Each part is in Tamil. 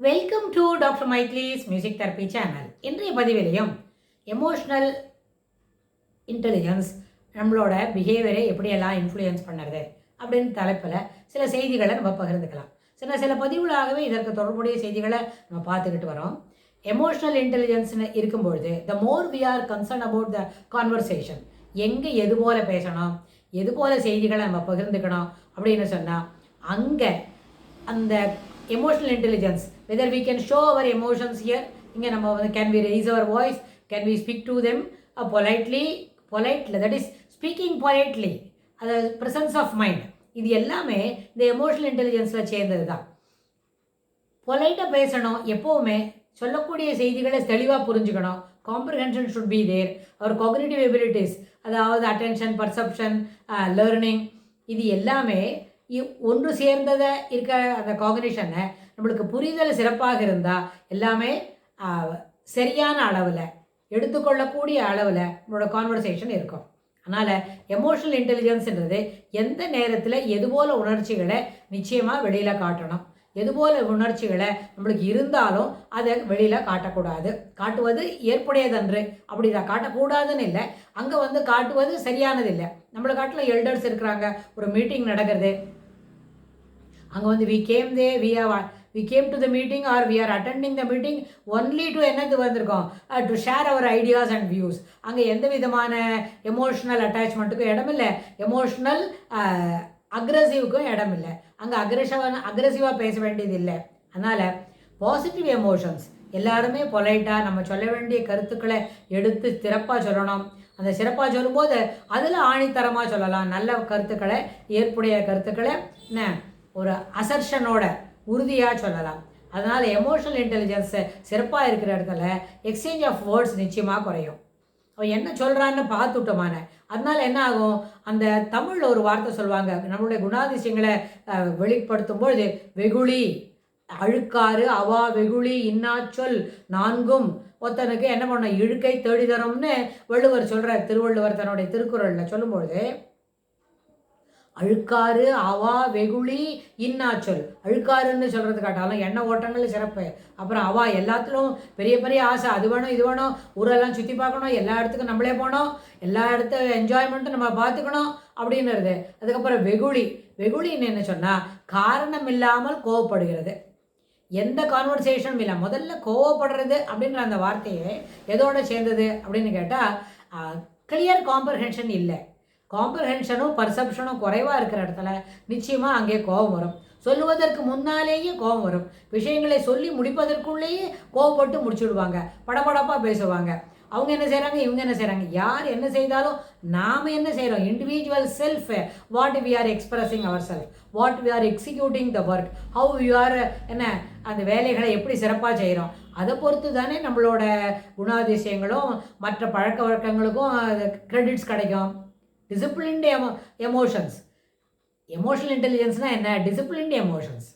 வெல்கம் டு டாக்டர் மைத்லிஸ் மியூசிக் தெரப்பி சேனல். இன்றைய பதிவிலையும் எமோஷ்னல் இன்டெலிஜென்ஸ் நம்மளோட பிஹேவியரை எப்படியெல்லாம் இன்ஃப்ளூயன்ஸ் பண்ணுறது அப்படின்னு தலைப்பில் சில செய்திகளை நம்ம பகிர்ந்துக்கலாம். சில பதிவுகளாகவே இதற்கு தொடர்புடைய செய்திகளை நம்ம பார்த்துக்கிட்டு வரோம். எமோஷ்னல் இன்டெலிஜென்ஸ்னு இருக்கும்பொழுது the more we are concern about the conversation, எங்கே எது போல் பேசணும், எது போல் செய்திகளை நம்ம பகிர்ந்துக்கணும் அப்படின்னு சொன்னால் அங்கே அந்த emotional intelligence, whether we can show our emotions here, இங்கே நம்ம வந்து can we raise our voice, can we speak to them politely, that is speaking politely, அது presence of mind, இது எல்லாமே இந்த எமோஷனல் இன்டெலிஜென்ஸில் சேர்ந்தது தான். பொலைட்டாக பேசணும், எப்போவுமே சொல்லக்கூடிய செய்திகளை தெளிவாக புரிஞ்சுக்கணும். Comprehension should be there. Our cognitive abilities, அதாவது அட்டென்ஷன், பர்செப்ஷன், லேர்னிங், இது எல்லாமே ஒன்று சேர்ந்ததை இருக்க அந்த காக்னிஷனை நம்மளுக்கு புரிதல் சிறப்பாக இருந்தால் எல்லாமே சரியான அளவில், எடுத்துக்கொள்ளக்கூடிய அளவில் நம்மளோட கான்வர்சேஷன் இருக்கும். அதனால் எமோஷனல் இன்டெலிஜென்ஸ்ன்றது எந்த நேரத்தில் எதுபோல் உணர்ச்சிகளை நிச்சயமாக வெளியில் காட்டணும், எதுபோல் உணர்ச்சிகளை நம்மளுக்கு இருந்தாலும் அதை வெளியில் காட்டக்கூடாது. காட்டுவது ஏற்புடையதன்று, அப்படி இதை காட்டக்கூடாதுன்னு இல்லை, அங்கே வந்து காட்டுவது சரியானது இல்லை. நம்மளை காட்டில் எல்டர்ஸ் இருக்கிறாங்க, ஒரு மீட்டிங் நடக்கிறது, அங்கே வந்து we came to the meeting or we are attending the meeting only to என்னது வந்திருக்கோம், to share our ideas and views. அங்கே எந்த விதமான எமோஷ்னல் அட்டாச்மெண்ட்டுக்கும் இடமில்லை, எமோஷ்னல் அக்ரெசிவ்க்கும் இடமில்லை. அங்கே அக்ரெசிவாக பேச வேண்டியது இல்லை. அதனால் பாசிட்டிவ் எமோஷன்ஸ் எல்லாருமே பொலைட்டாக நம்ம சொல்ல வேண்டிய கருத்துக்களை எடுத்து சிறப்பாக சொல்லணும். அந்த சிறப்பாக சொல்லும்போது அதில் ஆணித்தரமாக சொல்லலாம். நல்ல கருத்துக்களை, ஏற்புடைய கருத்துக்களை என்ன ஒரு அசர்ஷனோட உறுதியாக சொல்லலாம். அதனால் எமோஷனல் இன்டெலிஜென்ஸு சிறப்பாக இருக்கிற இடத்துல எக்ஸ்சேஞ்ச் ஆஃப் வேர்ட்ஸ் நிச்சயமாக குறையும். அவன் என்ன சொல்கிறான்னு பார்த்துட்டோமான, அதனால் என்ன ஆகும், அந்த தமிழில் ஒரு வார்த்தை சொல்லுவாங்க, நம்மளுடைய குணாதிசயங்களை வெளிப்படுத்தும்பொழுது வெகுளி, அழுக்காறு, அவா, வெகுளி, இன்னாச்சொல் நான்கும் ஒருத்தனுக்கு என்ன பண்ண இழுக்கை தேடி தரோம்னு வள்ளுவர் சொல்கிறார். திருவள்ளுவர் தன்னுடைய திருக்குறளில் சொல்லும்பொழுது அழுக்காறு, அவா, வெகுளி, இன்னாச்சொல். அழுக்காருன்னு சொல்கிறது காட்டாலும் எண்ணெய் ஓட்டங்கள் சிறப்பு. அப்புறம் அவா, எல்லாத்துலும் பெரிய பெரிய ஆசை, அது வேணும் இது வேணும், ஊரெல்லாம் சுற்றி பார்க்கணும், எல்லா இடத்துக்கும் நம்மளே போகணும், எல்லா இடத்து என்ஜாய்மெண்ட்டும் நம்ம பார்த்துக்கணும் அப்படின்னுறது. அதுக்கப்புறம் வெகுளின்னு என்ன சொன்னால் காரணம் இல்லாமல் கோவப்படுகிறது, எந்த கான்வர்சேஷனும் இல்லை. முதல்ல கோவப்படுறது அப்படின்ற அந்த வார்த்தையே எதோட சேர்ந்தது அப்படின்னு கேட்டால் கிளியர் காம்ப்ரஹென்ஷன் இல்லை. காம்ப்ரஹென்ஷனும் பர்செப்ஷனும் குறைவாக இருக்கிற இடத்துல நிச்சயமாக அங்கே கோபம் வரும். சொல்லுவதற்கு முன்னாலேயே கோபம் வரும். விஷயங்களை சொல்லி முடிப்பதற்குள்ளேயே கோவப்பட்டு முடிச்சுடுவாங்க, படபடப்பாக பேசுவாங்க. அவங்க என்ன செய்கிறாங்க, இவங்க என்ன செய்கிறாங்க, யார் என்ன செய்தாலும் நாம் என்ன செய்கிறோம், individual self, what we are expressing our self, what we are executing the work, how we are என்ன அந்த வேலைகளை எப்படி சிறப்பாக செய்கிறோம், அதை பொறுத்து தானே நம்மளோட குணாதிசயங்களும் மற்ற பழக்க வழக்கங்களுக்கும் கிரெடிட்ஸ் கிடைக்கும். டிசிப்ளின்டு எமோஷன்ஸ், எமோஷனல் இன்டெலிஜென்ஸ்னால் என்ன, டிசிப்ளின்டு எமோஷன்ஸ்.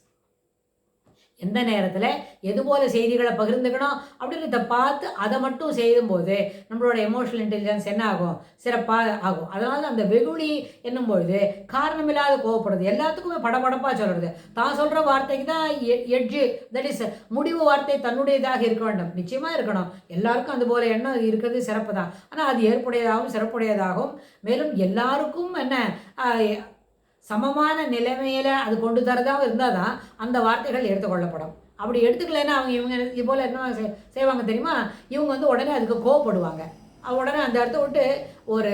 எந்த நேரத்தில் எது போல் செய்திகளை பகிர்ந்துக்கணும் அப்படின்றத பார்த்து அதை மட்டும் செய்யும்போது நம்மளோட எமோஷனல் இன்டெலிஜென்ஸ் என்ன ஆகும், சிறப்பாக ஆகும். அதனால் அந்த வெகுளி என்னும்பொழுது காரணமில்லாத கோவப்படுறது, எல்லாத்துக்குமே படபடப்பாக சொல்கிறது, தான் சொல்கிற வார்த்தைக்கு தான் எட்ஜு, தட் இஸ் முடிவு வார்த்தை தன்னுடையதாக இருக்க வேண்டும், நிச்சயமாக இருக்கணும். எல்லாருக்கும் அது போல் எண்ணம் இருக்கிறது சிறப்பு தான். ஆனால் அது ஏற்புடையதாகவும் சிறப்புடையதாகவும், மேலும் எல்லாருக்கும் என்ன சமமான நிலைமையில் அது கொண்டு தரதாக இருந்தால் தான் அந்த வார்த்தைகள் எடுத்துக்கொள்ளப்படும். அப்படி எடுத்துக்கலைன்னா அவங்க இவங்க இது போல் என்ன செய்வாங்க தெரியுமா, இவங்க வந்து உடனே அதுக்கு கோவப்படுவாங்க, உடனே அந்த இடத்த விட்டு ஒரு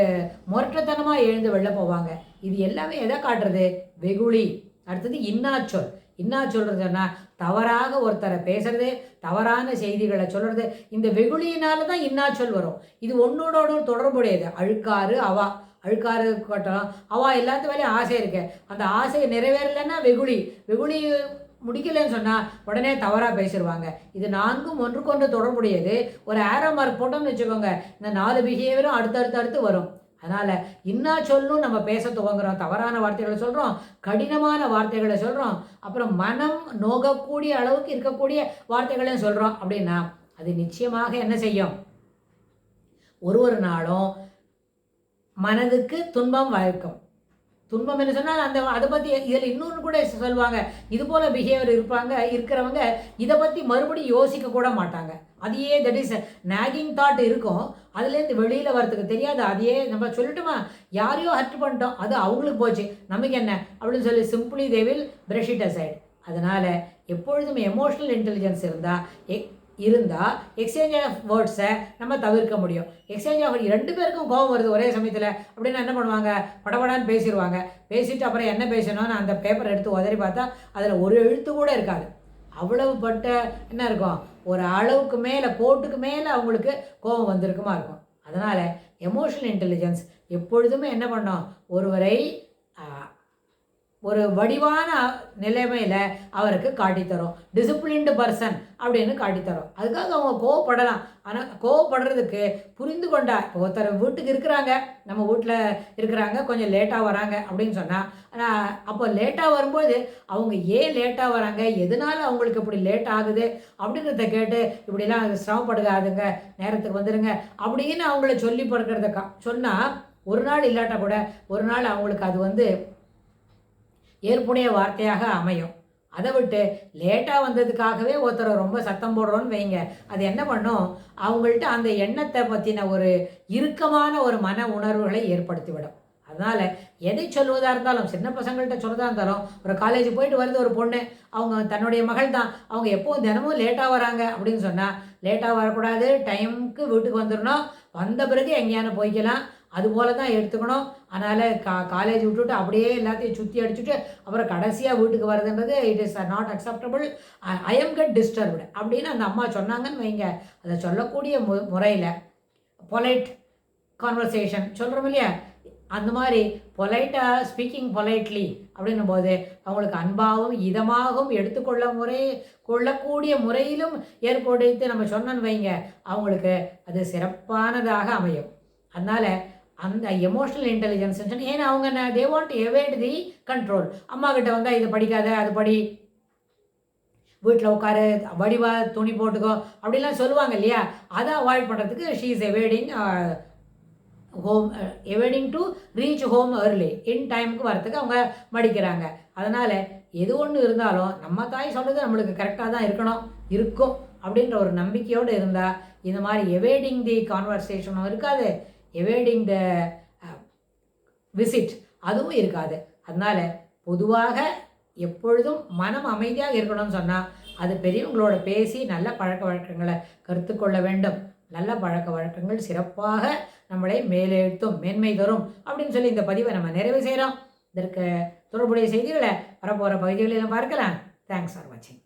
முரட்டத்தனமாக எழுந்து வெளில போவாங்க. இது எல்லாமே எதை காட்டுறது, வெகுளி. அடுத்தது இன்னாச்சொல். இன்னாச்சொல்றதுன்னா தவறாக ஒருத்தரை பேசுறது, தவறான செய்திகளை சொல்கிறது. இந்த வெகுளியினால தான் இன்னாச்சொல் வரும். இது ஒன்றோட தொடர்புடையது. அழுக்காறு, அவா, அழுக்காறு கட்டணும், அவா எல்லாத்து வேலையும் ஆசை இருக்கு, அந்த ஆசையை நிறைவேறலைன்னா வெகுளி முடிக்கலைன்னு சொன்னால் உடனே தவறாக பேசிடுவாங்க. இது நான்கும் ஒன்றுக்கொன்று தொடர்புடையது. ஒரு ஆரோ மார்க் போட்டோம்னு வச்சுக்கோங்க, இந்த 4 பிஹேவியரும் அடுத்தடுத்து வரும். அதனால் இன்னா சொல்லும் நம்ம பேச துவங்குறோம், தவறான வார்த்தைகளை சொல்கிறோம், கடினமான வார்த்தைகளை சொல்கிறோம், அப்புறம் மனம் நோகக்கூடிய அளவுக்கு இருக்கக்கூடிய வார்த்தைகளையும் சொல்கிறோம். அப்படின்னா அது நிச்சயமாக என்ன செய்யும், ஒரு நாளும் மனதுக்கு துன்பம் வளர்க்கும். துன்பம் என்ன சொன்னால் அதை பற்றி இதில் இன்னொன்று கூட சொல்லுவாங்க, இது போல் பிஹேவியர் இருக்கிறவங்க இதை பற்றி மறுபடியும் யோசிக்க கூட மாட்டாங்க. அதையே தட் இஸ் நாகிங் தாட் இருக்கும், அதுலேருந்து வெளியில் வரத்துக்கு தெரியாது. அதையே நம்ம சொல்லிட்டோமா, யாரையோ ஹர்ட் பண்ணிட்டோம், அது அவங்களுக்கு போச்சு, நமக்கு என்ன அப்படின்னு சொல்லி simply they will brush it aside. அதனால் எப்பொழுதுமே எமோஷ்னல் இன்டெலிஜென்ஸ் இருந்தால் எக்ஸ்சேஞ்ச் ஆஃப் வேர்ட்ஸை நம்ம தவிர்க்க முடியும். எக்ஸ்சேஞ்ச் ஆஃப் ரெண்டு பேருக்கும் கோபம் வருது ஒரே சமயத்தில் அப்படின்னா என்ன பண்ணுவாங்க, படபடான்னு பேசிடுவாங்க. பேசிட்டு அப்புறம் என்ன பேசணும்னு அந்த பேப்பரை எடுத்து உதறி பார்த்தா அதில் ஒரு எழுத்து கூட இருக்காது. அவ்வளவு பட்ட என்ன இருக்கும், ஒரு அளவுக்கு மேலே கோட்டுக்கு மேலே அவங்களுக்கு கோபம் வந்திருக்குமா இருக்கும். அதனால் எமோஷனல் இன்டெலிஜென்ஸ் எப்பொழுதுமே என்ன பண்ணோம், ஒருவரை ஒரு வடிவான நிலைமையில் அவருக்கு காட்டித்தரும். டிசிப்ளின்டு பர்சன் அப்படின்னு காட்டித்தரும். அதுக்காக அவங்க கோவப்படலாம். ஆனால் கோவப்படுறதுக்கு புரிந்து கொண்டா, இப்போ ஒருத்தர் வீட்டுக்கு இருக்கிறாங்க, நம்ம வீட்டில் இருக்கிறாங்க, கொஞ்சம் லேட்டாக வராங்க அப்படின்னு சொன்னால், அப்போ லேட்டாக வரும்போது அவங்க ஏன் லேட்டாக வராங்க, எதனால் அவங்களுக்கு இப்படி லேட் ஆகுது அப்படின்றத கேட்டு இப்படிலாம் சிரமப்படுகாதுங்க, நேரத்துக்கு வந்துடுங்க அப்படின்னு அவங்கள சொல்லி படுக்கிறத சொன்னால் ஒரு நாள் இல்லாட்டா கூட ஒரு நாள் அவங்களுக்கு அது ஏற்புடைய வார்த்தையாக அமையும். அதை விட்டு லேட்டாக வந்ததுக்காகவே ஒருத்தரை ரொம்ப சத்தம் போடுறோன்னு வைங்க, அது என்ன பண்ணும், அவங்கள்ட்ட அந்த எண்ணத்தை பற்றின ஒரு இறுக்கமான ஒரு மன உணர்வுகளை ஏற்படுத்திவிடும். அதனால் எதை சொல்வதாக இருந்தாலும், சின்ன பசங்கள்கிட்ட சொல்கிறதா இருந்தாலும், ஒரு காலேஜ் போயிட்டு வருது ஒரு பொண்ணு, அவங்க தன்னுடைய மகள் தான், அவங்க எப்போது தினமும் லேட்டாக வராங்க அப்படின்னு சொன்னால், லேட்டாக வரக்கூடாது, டைமுக்கு வீட்டுக்கு வந்துடணும், வந்த பிறகு எங்கேயான போய்க்கலாம், அதுபோல தான் எடுத்துக்கணும். அதனால் காலேஜ் விட்டுவிட்டு அப்படியே எல்லாத்தையும் சுற்றி அடிச்சுட்டு அப்புறம் கடைசியாக வீட்டுக்கு வருதுன்றது it is not acceptable, I am get disturbed அப்படின்னு அந்த அம்மா சொன்னாங்கன்னு வைங்க. அதை சொல்லக்கூடிய முறையில் பொலைட் கான்வர்சேஷன் சொல்கிறோம் இல்லையா, அந்த மாதிரி பொலைட்டாக ஸ்பீக்கிங் பொலைட்லி அப்படின்னும் போது அவங்களுக்கு அன்பாகவும் இதமாகவும் கொள்ளக்கூடிய முறையிலும் ஏற்படுத்தி நம்ம சொன்னோன்னு வைங்க, அவங்களுக்கு அது சிறப்பானதாக அமையும். அதனால் அந்த எமோஷ்னல் இன்டெலிஜென்ஸ், ஏன்னா அவங்க they want evade the control. அம்மா கிட்ட வந்தால் இது படிக்காத, அது படி, வீட்டில் உட்காரு, வடிவா துணி போட்டுக்கோ அப்படிலாம் சொல்லுவாங்க இல்லையா, அதை அவாய்ட் பண்ணுறதுக்கு she is evading to reach home early, in டைமுக்கு வரத்துக்கு அவங்க மடிக்கிறாங்க. அதனால் எது ஒன்று இருந்தாலும் நம்ம தாய் சொல்கிறது நம்மளுக்கு கரெக்டாக தான் இருக்கும் அப்படின்ற ஒரு நம்பிக்கையோடு இருந்தால் இந்த மாதிரி எவேடிங் தி கான்வர்சேஷனும் இருக்காது, எவேடிங் த விசிட் அதுவும் இருக்காது. அதனால் பொதுவாக எப்பொழுதும் மனம் அமைதியாக இருக்கணும்னு சொன்னால் அது பெரியவங்களோட பேசி நல்ல பழக்க வழக்கங்களை கற்றுக்கொள்ள வேண்டும். நல்ல பழக்க வழக்கங்கள் சிறப்பாக நம்மளை மேலெழுத்தும், மேன்மை தரும் அப்படின்னு சொல்லி இந்த பதிவை நம்ம நிறைவு செய்கிறோம். இதற்கு தொடர்புடைய செய்திகளை வரப்போகிற பகுதிகளில் பார்க்கலாம். தேங்க்ஸ் ஃபார் வாட்சிங்.